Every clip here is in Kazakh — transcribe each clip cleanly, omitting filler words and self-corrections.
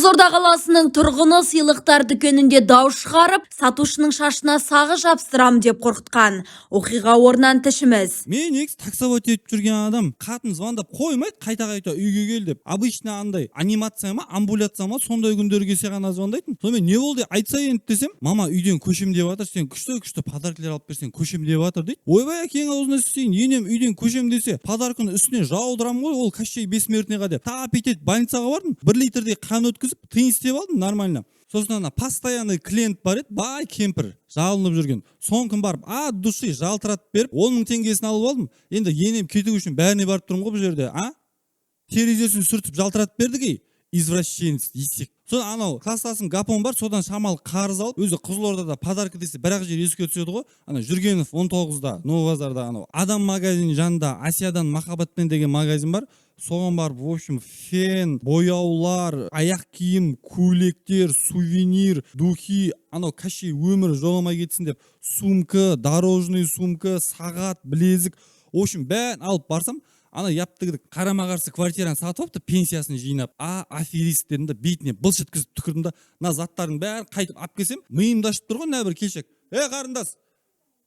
Қызылорда қаласының тұрғыны сыйлықтар дүкенінде дау шығарып, сатушының шашына сағы жапсырам деп қорқытқан. Оқиға орнынан тілшіміз. Мен таксовать етіп жүрген адам қатын звондап қоймайды, қайта үйге кел деп. Обычно андай анимация ма, амбуляция ма, сондай күндер келсе ғана звондайтын. Сонымен не болды айтса енді десем, мама үйден көшем деп жатыр, сен күшті подаркалар алып берсең көшем деп жатыр дейді. Ойбай әкең аузына сүйейін, енем үйден көшем десе, подарканы үстіне жаудырам ғой, ол Кощей бессмертныйға деп. Тап етеді, больницаға бардым, 1 литрдей қан өткізіп, тыйын істеп алдым нормально. Сосын ана постоянный клиент бар еді, бай кемпір, жалынып жүрген. Соң күн барып, от души жалтыратып беріп, 10 000 теңгесін алып алдым. Енді енем кету үшін бәріне барып тұрмын ғой бұл жерде, терезесін сүртіп жалтыратып бердік, извращенец есек. Содан анау класстасым Гапон бар, содан шамалы қарыз алып, өзі Қызылордада подарка десе бір-ақ жер еске түседі ғой. Ана Жүргенов 19-да, Новый базарда анау Адам магазин жанында Асиядан Махаббатпен деген магазин бар. Соған барып, в общем, фен, бояулар, аяқ киім, көйлектер, сувенир, духи, анау Кощей өмірі жоламай кетсін деп, сумка, дорожный сумка, сағат, білезік, в общем, бәрін алып барсам, ана яптыгідік қарама-қарсы квартираны сатып алыпты, пенсиясын жинап, аферист дедім да, бетіне былш еткізіп түкірдім да, мына заттардың бәрін қайтып алып келсем, миымда ашып тұр ғой, мына бір келшек. Қарындас,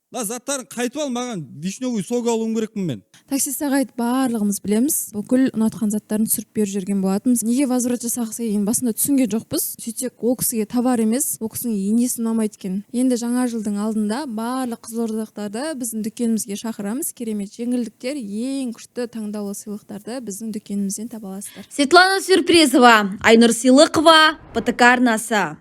мына заттарын қайтып ал, маған вишневый сок алуым керекпін мен. Таксист ағайды барлығымыз білеміз. Бүкіл ұнатқан заттарын түсіріп беріп жүрген болатынбыз. Неге возврат жасағысы келгенін басында түсінген жоқпыз. Сөйтсек, ол кісіге товар емес, ол кісінің енесі ұнамайды екен. Енді жаңа жылдың алдында барлық қызылордалықтарды біздің дүкенімізге шақырамыз. Керемет жеңілдіктер, ең күшті таңдаулы сыйлықтарды біздің дүкенімізден таба аласыздар. Светлана Сюрпризова, Айнұр Сыйлықова, ПТК арнасы.